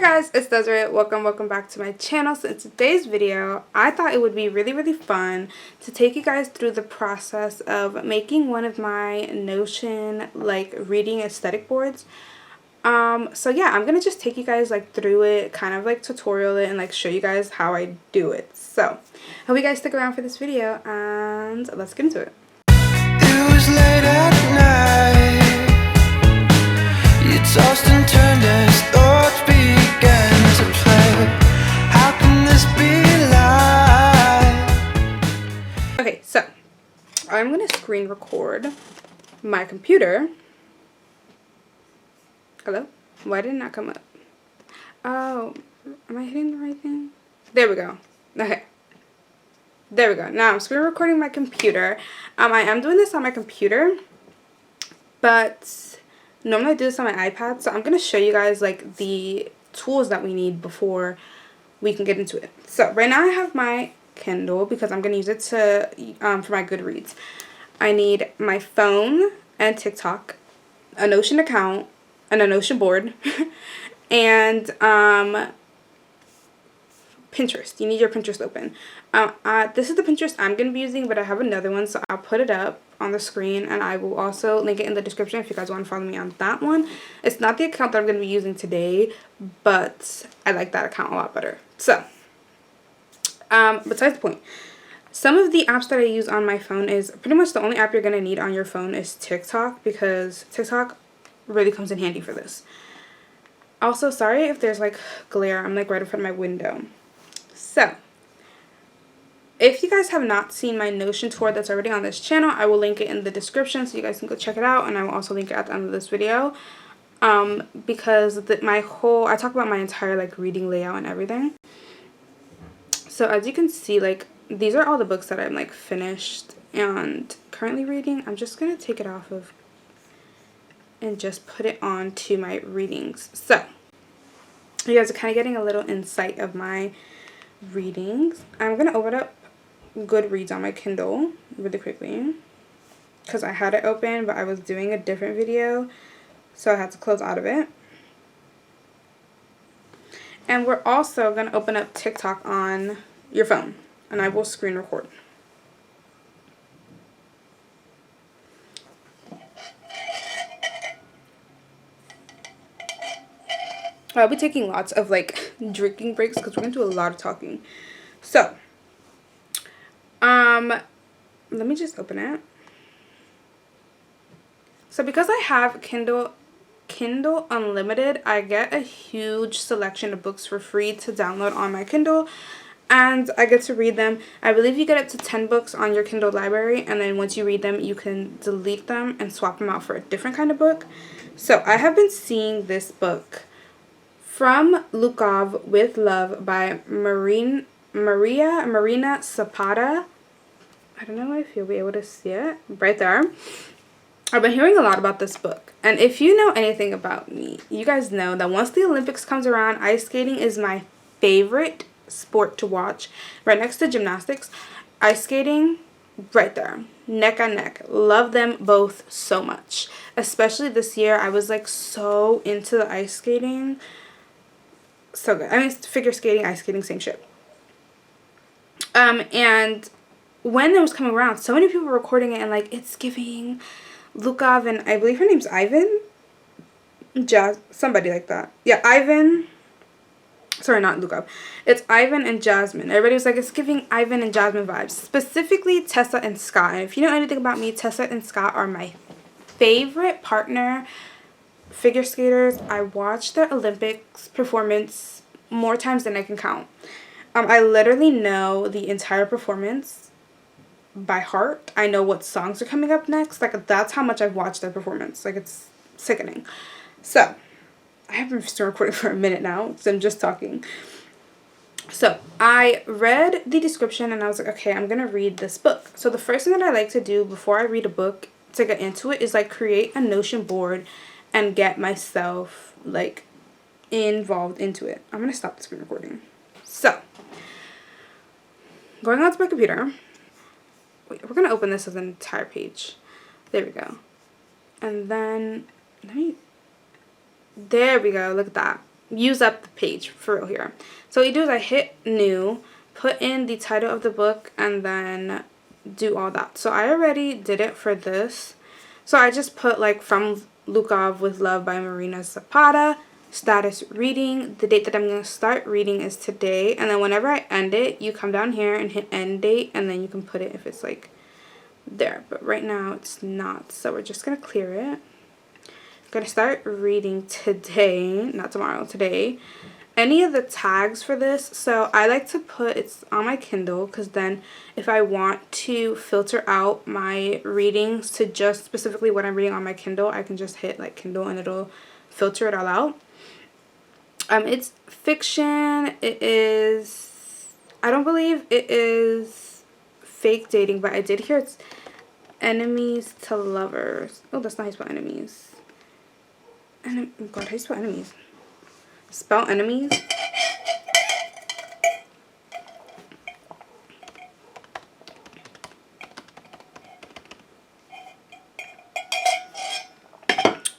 guys, it's Desiree. Welcome back to my channel. So in today's video, I thought it would be really fun to take you guys through the process of making one of my Notion reading aesthetic boards. So yeah, I'm gonna just take you guys through it, kind of tutorial it and show you guys how I do it. So hope you guys stick around for this video and let's get into it. It was late at night. You tossed and turned as thoughts began to play. How can this be life? Okay, so I'm gonna screen record my computer. Hello? Why did it not come up? Oh, am I hitting the right thing? There we go. Okay. There we go. Now I'm screen recording my computer. I am doing this on my computer, but normally I do this on my iPad. So I'm going to show you guys the tools that we need before we can get into it. So right now I have my Kindle because I'm going to use it to for my Goodreads. I need my phone and TikTok, a Notion account, and a Notion board, and Pinterest. You need your Pinterest open. This is the Pinterest I'm going to be using, but I have another one, so I'll put it up on the screen, and I will also link it in the description if you guys want to follow me on that one. It's not the account that I'm going to be using today, but I like that account a lot better. So, besides the point, some of the apps that I use on my phone is pretty much the only app you're going to need on your phone is TikTok, because TikTok really comes in handy for this. Also, sorry if there's glare. I'm right in front of my window. So, if you guys have not seen my Notion tour that's already on this channel, I will link it in the description so you guys can go check it out, and I will also link it at the end of this video. Because I talk about my entire reading layout and everything. So as you can see, these are all the books that I'm finished and currently reading. I'm just gonna take it off of and just put it on to my readings. So you guys are kind of getting a little insight of my readings. I'm gonna open up Goodreads on my Kindle really quickly because I had it open, but I was doing a different video, so I had to close out of it. And we're also gonna open up TikTok on your phone, and I will screen record. I'll be taking lots of drinking breaks because we're gonna do a lot of talking. So, let me just open it. So because I have Kindle Unlimited, I get a huge selection of books for free to download on my Kindle, and I get to read them. I believe you get up to 10 books on your Kindle library, and then once you read them, you can delete them and swap them out for a different kind of book. So I have been seeing this book, From Lukov with Love by Marina Zapata. I don't know if you'll be able to see it right there. I've been hearing a lot about this book, and if you know anything about me, you guys know that once the Olympics comes around, ice skating is my favorite sport to watch, right next to gymnastics. Ice skating, right there, neck and neck. Love them both so much. Especially this year, I was so into the ice skating. So good. I mean, it's figure skating, ice skating, same shit. And when it was coming around, so many people were recording it, and it's giving Lukov, and I believe her name's Ivan, somebody like that. Yeah, Ivan. Sorry, not Lukov. It's Ivan and Jasmine. Everybody was it's giving Ivan and Jasmine vibes. Specifically, Tessa and Scott. And if you know anything about me, Tessa and Scott are my favorite partner figure skaters. I watched their Olympics performance more times than I can count. I literally know the entire performance by heart. I know what songs are coming up next. That's how much I've watched their performance. It's sickening. So I have been still recording for a minute now, so I'm just talking. So I read the description and I was okay, I'm gonna read this book. So the first thing that I like to do before I read a book to get into it is create a Notion board and get myself involved into it. I'm gonna stop the screen recording. So going on to my computer. Wait, we're gonna open this as an entire page. There we go. And then there we go. Look at that. use up the page for real here. So what you do is I hit new, put in the title of the book, and then do all that. So I already did it for this. So I just put like From Lukov with Love by Marina Zapata, status reading. The date that I'm going to start reading is today, and then whenever I end it, you come down here and hit end date, and then you can put it if it's like there. But right now it's not, so we're just going to clear it. I'm going to start reading today, not tomorrow, today. Any of the tags for this, so I like to put, it's on my Kindle, because then if I want to filter out my readings to just specifically what I'm reading on my Kindle, I can just hit like Kindle and it'll filter it all out. It's fiction. It is, I don't believe it is fake dating, but I did hear it's enemies to lovers. Oh, that's not how you spell enemies. Oh God, how do you spell enemies? Spell enemies.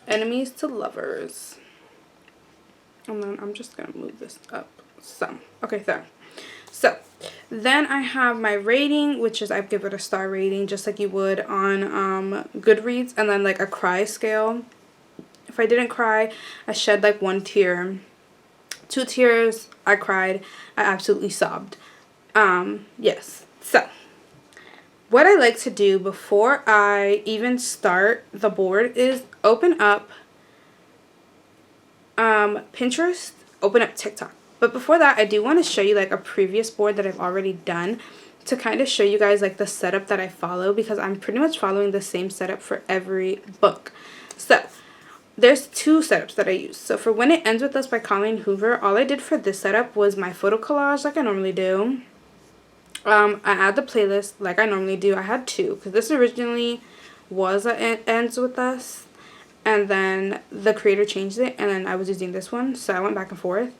Enemies to lovers. And then I'm just going to move this up some. Okay, there. So, then I have my rating, which is I give it a star rating, just like you would on Goodreads, and then like a cry scale. If I didn't cry, I shed like 1 tear. 2 tears, I cried. I absolutely sobbed. Yes. So, what I like to do before I even start the board is open up Pinterest, open up TikTok. But before that, I do want to show you like a previous board that I've already done to kind of show you guys like the setup that I follow, because I'm pretty much following the same setup for every book. So, there's 2 setups that I use. So for When It Ends With Us by Colleen Hoover, all I did for this setup was my photo collage like I normally do. I add the playlist like I normally do. I had 2 because this originally was It Ends With Us, and then the creator changed it, and then I was using this one, so I went back and forth.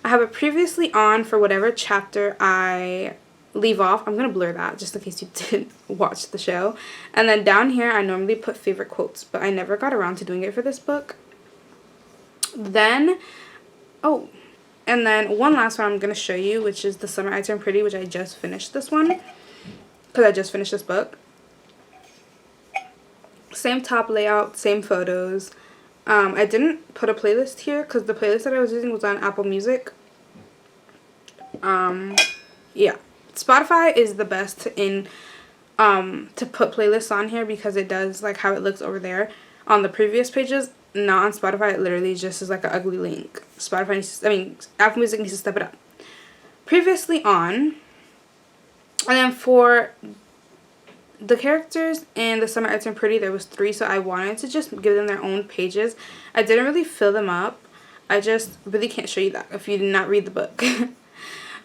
I have it previously on for whatever chapter I leave off. I'm going to blur that just in case you didn't watch the show. And then down here, I normally put favorite quotes, but I never got around to doing it for this book. Then, and then one last one I'm going to show you, which is The Summer I Turned Pretty, which I just finished this one, because I just finished this book. Same top layout, same photos. I didn't put a playlist here because the playlist that I was using was on Apple Music. Yeah. Spotify is the best in to put playlists on here because it does like how it looks over there on the previous pages. Not on Spotify. It literally just is like an ugly link. Spotify needs to, Apple Music needs to step it up. Previously on, and then for the characters in The Summer I Turned Pretty, there was 3, so I wanted to just give them their own pages. I didn't really fill them up. I just really can't show you that if you did not read the book.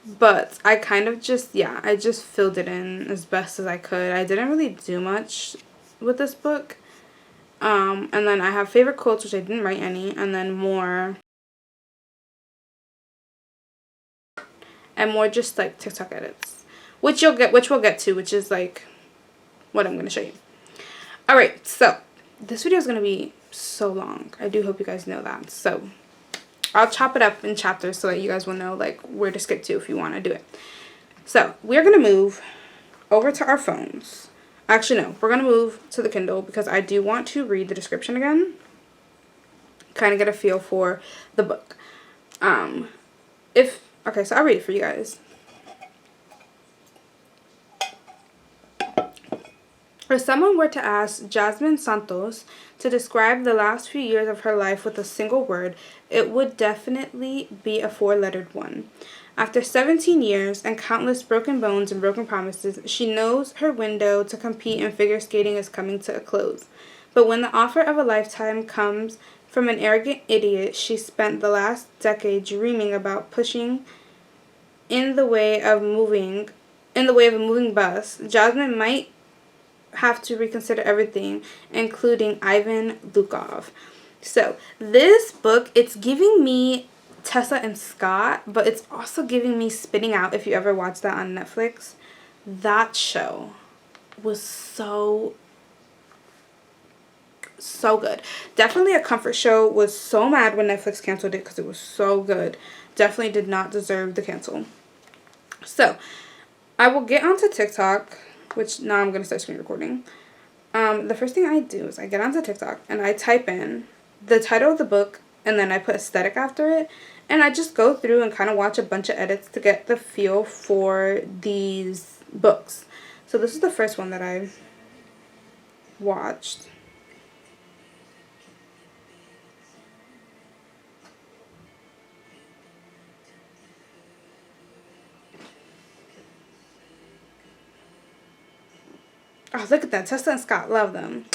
But I kind of just, yeah, I just filled it in as best as I could. I didn't really do much with this book. And then I have favorite quotes, which I didn't write any, and then more just like TikTok edits, which we'll get to, which is like what I'm going to show you. Alright, so this video is going to be so long. I do hope you guys know that. So I'll chop it up in chapters so that you guys will know like where to skip to if you want to do it. So we're going to move over to our phones. Actually, no, we're going to move to the Kindle because I do want to read the description again. Kind of get a feel for the book. Okay, so I'll read it for you guys. If someone were to ask Jasmine Santos to describe the last few years of her life with a single word, it would definitely be a 4-lettered one. After 17 years and countless broken bones and broken promises, she knows her window to compete in figure skating is coming to a close. But when the offer of a lifetime comes from an arrogant idiot she spent the last decade dreaming about pushing in the way of a moving bus, Jasmine might have to reconsider everything, including Ivan Lukov. So this book, it's giving me Tessa and Scott, but it's also giving me Spitting Out, if you ever watched that on Netflix. That show was so So good. Definitely a comfort show. Was so mad when Netflix canceled it because it was so good. Definitely did not deserve the cancel. So, I will get onto TikTok, which now I'm going to start screen recording. The first thing I do is I get onto TikTok and I type in the title of the book and then I put aesthetic after it. And I just go through and kind of watch a bunch of edits to get the feel for these books. So this is the first one that I watched. Oh, look at that. Tessa and Scott. Love them.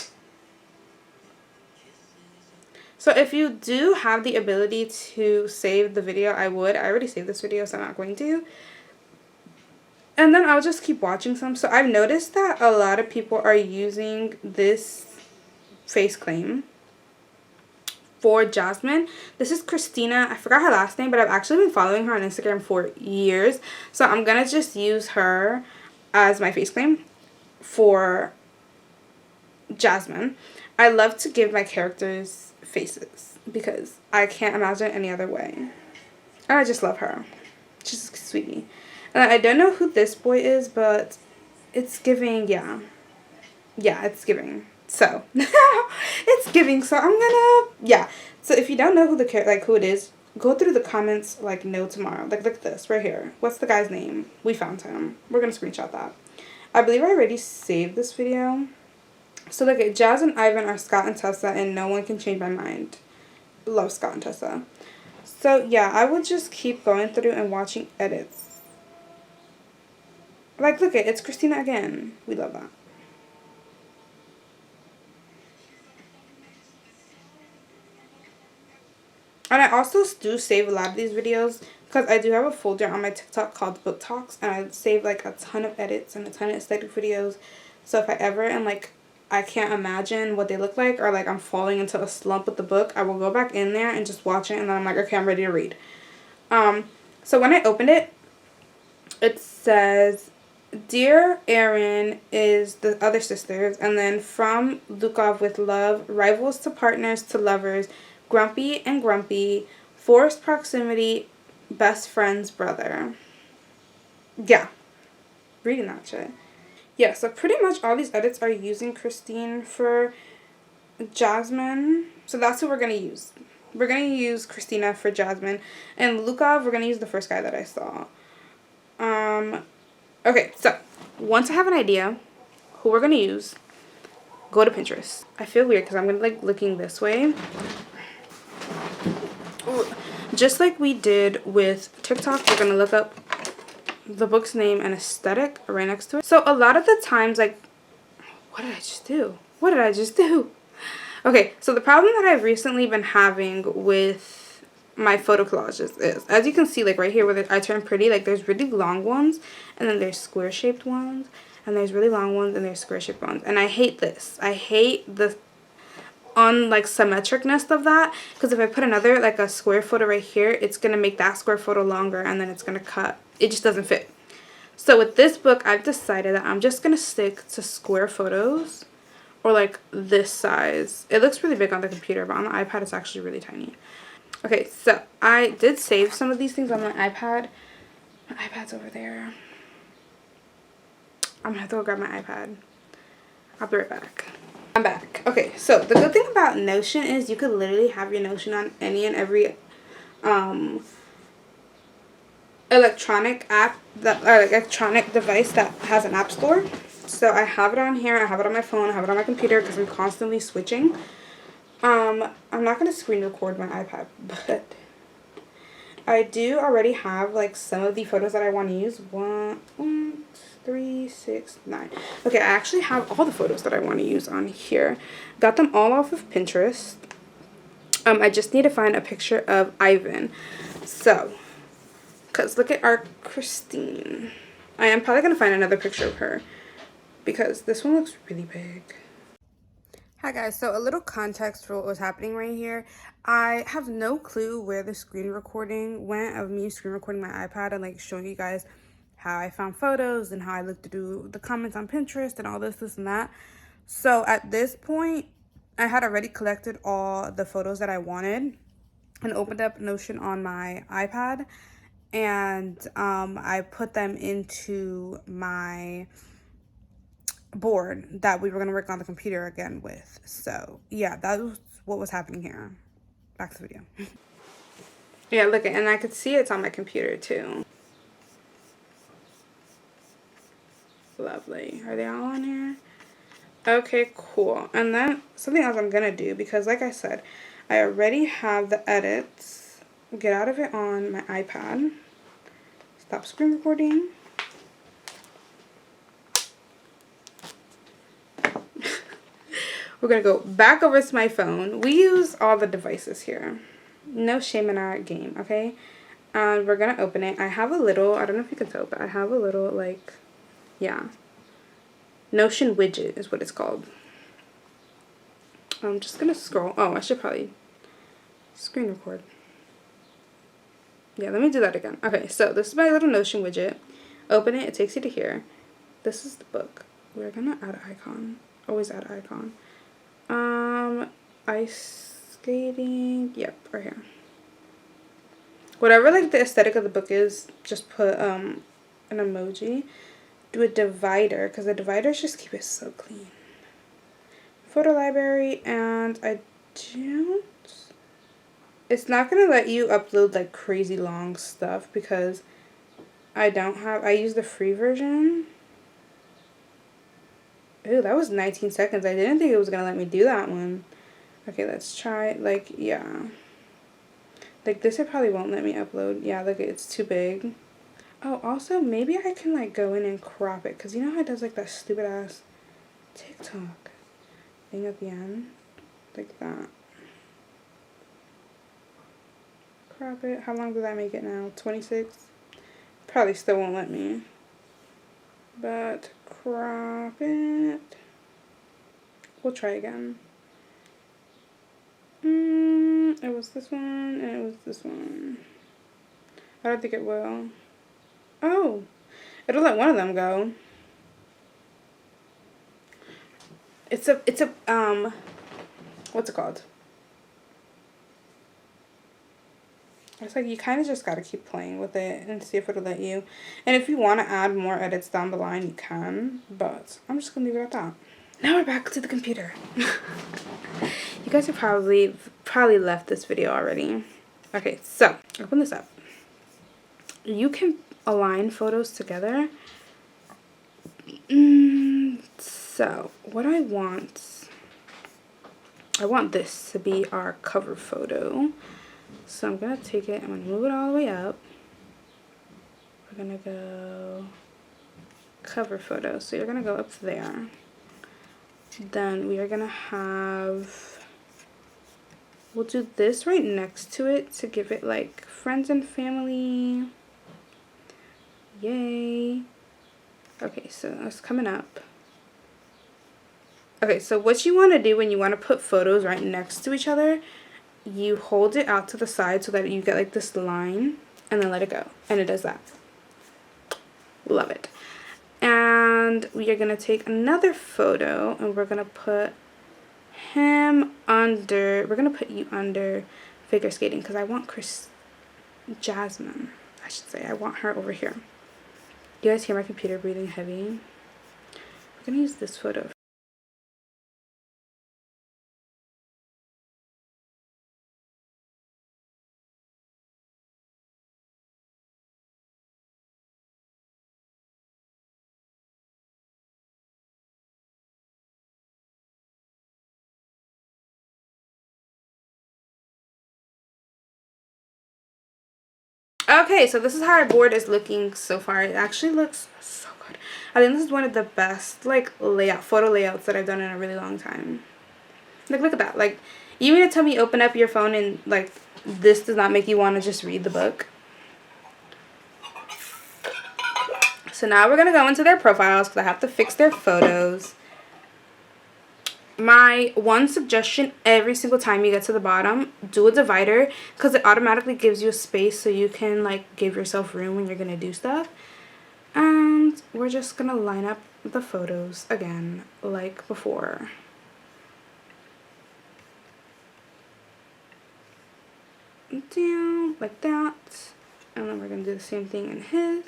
So if you do have the ability to save the video, I would. I already saved this video, so I'm not going to. And then I'll just keep watching some. So I've noticed that a lot of people are using this face claim for Jasmine. This is Christina. I forgot her last name, but I've actually been following her on Instagram for years. So I'm going to just use her as my face claim for Jasmine. I love to give my characters faces because I can't imagine any other way. And I just love her. She's a sweetie. And I don't know who this boy is, but it's giving, yeah. Yeah, it's giving. So, it's giving. So I'm gonna, yeah. So if you don't know who who it is, go through the comments like no tomorrow. Like, look at this right here. What's the guy's name? We found him. We're gonna screenshot that. I believe I already saved this video. So look at Jazz and Ivan are Scott and Tessa, and no one can change my mind. Love Scott and Tessa. So yeah, I would just keep going through and watching edits. Like, look at it's Christina again. We love that. And I also do save a lot of these videos because I do have a folder on my TikTok called Book Talks, and I save like a ton of edits and a ton of aesthetic videos. So if I ever am like I can't imagine what they look like, or like I'm falling into a slump with the book, I will go back in there and just watch it, and then I'm like, okay, I'm ready to read. So when I opened it, it says, Dear Erin is the other sisters, and then from Lukov with love, rivals to partners to lovers, grumpy and grumpy, forced proximity, best friend's brother. Yeah, reading that shit. Yeah, so pretty much all these edits are using Christine for Jasmine. So that's who we're going to use. We're going to use Christina for Jasmine. And Lukov, we're going to use the first guy that I saw. Okay, so once I have an idea who we're going to use, go to Pinterest. I feel weird because I'm going to like looking this way. Ooh. Just like we did with TikTok, we're going to look up the book's name and aesthetic right next to it. So a lot of the times, like, what did I just do? What did I just do? Okay, so the problem that I've recently been having with my photo collages is, as you can see, like right here where I turn pretty, like there's really long ones and then there's square shaped ones and there's really long ones and there's square shaped ones. And I hate this. I hate the like symmetricness of that, because if I put another like a square photo right here, it's gonna make that square photo longer and then it's gonna cut. It just doesn't fit. So with this book, I've decided that I'm just gonna stick to square photos, or like this size. It looks really big on the computer, but on the iPad it's actually really tiny. Okay, so I did save some of these things on my iPad. My iPad's over there. I'm gonna have to go grab my iPad. I'll be right back. I'm back. Okay, so the good thing about Notion is you could literally have your Notion on any and every electronic app that, or electronic device that has an app store. So I have it on here, I have it on my phone, I have it on my computer because I'm constantly switching. I'm not going to screen record my iPad, but I do already have like some of the photos that I want to use. 1, 3, 6, 9. Okay, I actually have all the photos that I want to use on here. Got them all off of Pinterest. I just need to find a picture of Ivan. So, because look at our Christine. I am probably going to find another picture of her because this one looks really big. Hi guys, so a little context for what was happening right here. I have no clue where the screen recording went of me screen recording my iPad and like showing you guys how I found photos and how I looked through the comments on Pinterest and all this and that. So at this point, I had already collected all the photos that I wanted and opened up Notion on my iPad, and I put them into my board that we were going to work on the computer again with. So yeah, that was what was happening here. Back to the video. Yeah, look, and I could see it's on my computer too. Lovely. Are they all on here? Okay, cool. And then something else I'm gonna do, because like I said, I already have the edits. Get out of it on my iPad. Stop screen recording. We're gonna go back over to my phone. We use all the devices here. No shame in our game, okay? And we're gonna open it. I have a little, I don't know if you can tell, but I have a little, like, yeah, Notion widget is what it's called. I'm just gonna scroll. Oh, I should probably screen record. Yeah, let me do that again. Okay, so this is my little Notion widget. Open it, it takes you to here. This is the book. We're gonna add an icon. Always add an icon. Ice skating. Yep, right here. Whatever like the aesthetic of the book is, just put an emoji. Do a divider, because the dividers just keep it so clean. Photo library, and I don't, it's not gonna let you upload like crazy long stuff because I use the free version. Ooh, that was 19 seconds. I didn't think it was gonna let me do that one. Okay, let's try, like, yeah. Like, this it probably won't let me upload. Yeah, look, it's too big. Oh, also, maybe I can, like, go in and crop it. Because you know how it does, like, that stupid-ass TikTok thing at the end? Like that. Crop it. How long did that make it now? 26? Probably still won't let me. But, crop it. We'll try again. It was this one, and it was this one. I don't think it will. Oh, it'll let one of them go. It's a, what's it called? It's like you kind of just got to keep playing with it and see if it'll let you. And if you want to add more edits down the line, you can. But I'm just going to leave it at that. Now we're back to the computer. You guys have probably left this video already. Okay, so open this up. You can align photos together. So what I want this to be our cover photo. So I'm gonna take it, I'm gonna move it all the way up. We're gonna go cover photo. So you're gonna go up there. Then we are gonna have, we'll do this right next to it to give it like friends and family. Yay. Okay, so that's coming up. Okay, so what you want to do when you want to put photos right next to each other, you hold it out to the side so that you get like this line and then let it go. And it does that. Love it. And we are going to take another photo and we're going to put him under, we're going to put you under figure skating because I want Jasmine, I should say. I want her over here. You guys hear my computer breathing heavy? We're going to use this photo. Okay, so this is how our board is looking so far. It actually looks so good. I think this is one of the best like photo layouts that I've done in a really long time. Like, look at that. Like, you mean to tell me open up your phone and like this does not make you want to just read the book? So now we're gonna go into their profiles because I have to fix their photos. My one suggestion, every single time you get to the bottom, do a divider because it automatically gives you a space so you can like give yourself room when you're gonna do stuff. And we're just gonna line up the photos again like before. down like that. And then we're going to do the same thing in his.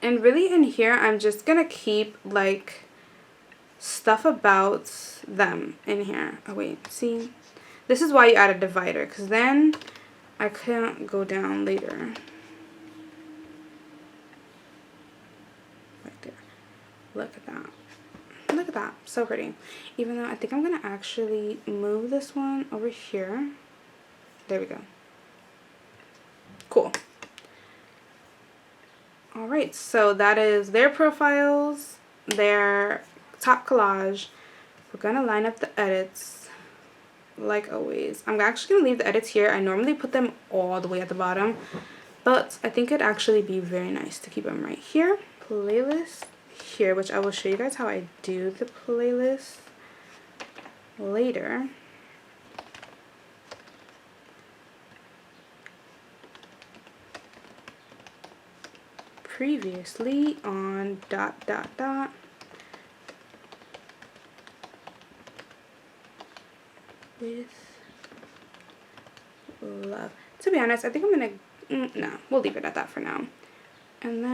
And really in here, I'm just going to keep like stuff about them in here. Oh wait, see? This is why you add a divider, because then I can't go down later. Right there. Look at that. Look at that. So pretty. Even though I think I'm going to actually move this one over here. There we go. Cool. Alright, so that is their profiles, their top collage. We're going to line up the edits like always. I'm actually going to leave the edits here. I normally put them all the way at the bottom, but I think it'd actually be very nice to keep them right here. Playlist here, which I will show you guys how I do the playlist later. Previously on ... with love. To be honest, I think I'm gonna no, we'll leave it at that for now. And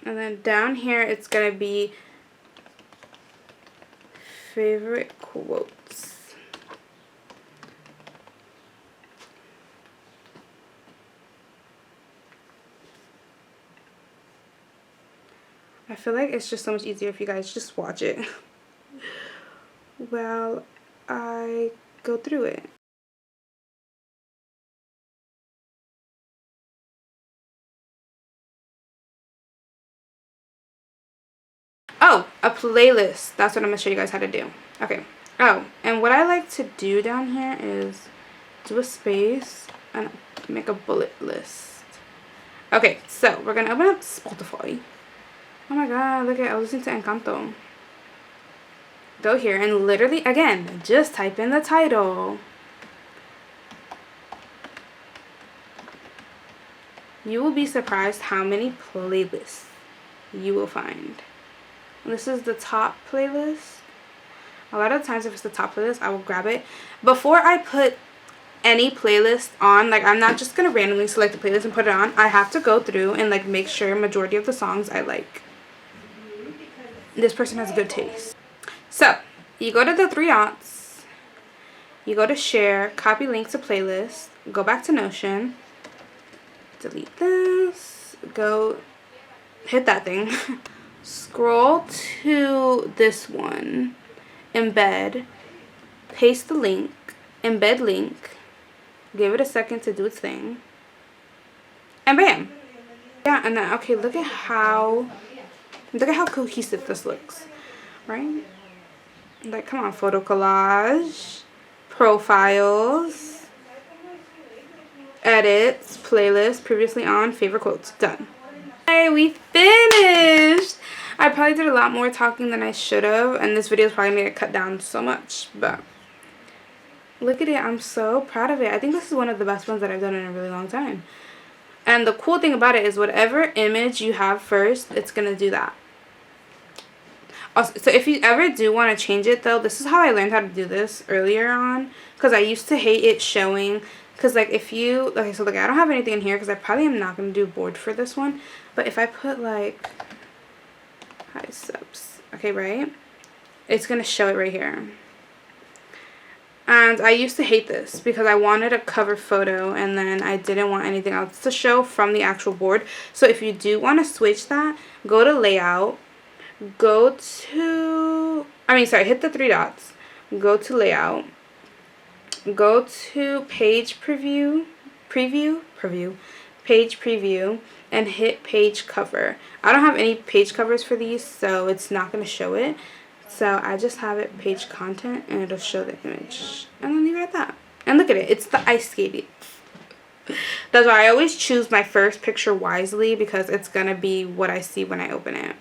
then down here it's gonna be favorite quotes. I feel like it's just so much easier if you guys just watch it while I go through it. Oh, a playlist. That's what I'm going to show you guys how to do. Okay. Oh, and what I like to do down here is do a space and make a bullet list. Okay, so we're going to open up Spotify. Oh my god, look at, I was listening to Encanto. Go here and literally, again, just type in the title. You will be surprised how many playlists you will find. This is the top playlist. A lot of the times if it's the top playlist, I will grab it. Before I put any playlist on, like I'm not just going to randomly select the playlist and put it on. I have to go through and like make sure majority of the songs I like. This person has good taste. So, you go to the three dots. You go to share, copy link to playlist, go back to Notion, delete this, go hit that thing, scroll to this one, embed, paste the link, embed link, give it a second to do its thing, and bam. Yeah, and then, okay, look at how cohesive this looks, right? Like, come on, photo collage, profiles, edits, playlist, previously on, favorite quotes, done. Hey, we finished! I probably did a lot more talking than I should have, and this video is probably going to get cut down so much, but look at it. I'm so proud of it. I think this is one of the best ones that I've done in a really long time. And the cool thing about it is whatever image you have first, it's going to do that. Also, so if you ever do want to change it though, this is how I learned how to do this earlier on, because I used to hate it showing, because like if you, okay, so look, I don't have anything in here because I probably am not going to do a board for this one, but if I put like high subs, okay, right, it's going to show it right here. And I used to hate this because I wanted a cover photo and then I didn't want anything else to show from the actual board. So if you do want to switch that, go to layout, go to, hit the three dots, go to layout, go to page page preview, and hit page cover. I don't have any page covers for these, so it's not going to show it. So I just have it page content and it'll show the image. And then leave it at that. And look at it. It's the ice skating. That's why I always choose my first picture wisely, because it's going to be what I see when I open it.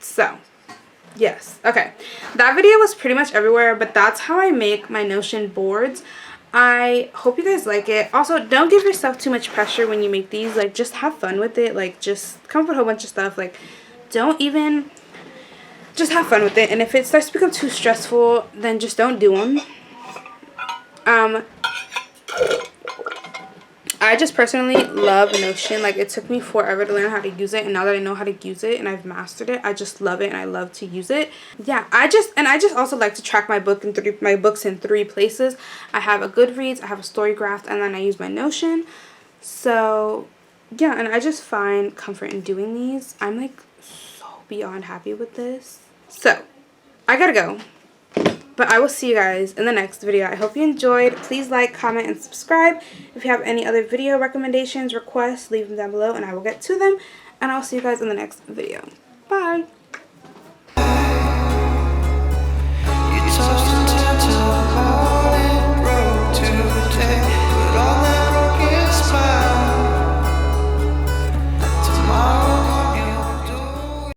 So, yes. Okay. That video was pretty much everywhere, but that's how I make my Notion boards. I hope you guys like it. Also, don't give yourself too much pressure when you make these. Like, just have fun with it. Like, just come up with a whole bunch of stuff. Like, don't even, just have fun with it. And if it starts to become too stressful, then just don't do them. I just personally love Notion. Like, it took me forever to learn how to use it, and now that I know how to use it and I've mastered it, I just love it and I love to use it. Yeah, I just also like to track my books in 3 places. I have a Goodreads, I have a Storygraph, and then I use my Notion. So yeah, and I just find comfort in doing these. I'm like so beyond happy with this. So I gotta go. But I will see you guys in the next video. I hope you enjoyed. Please like, comment, and subscribe. If you have any other video recommendations, requests, leave them down below and I will get to them. And I'll see you guys in the next video. Bye!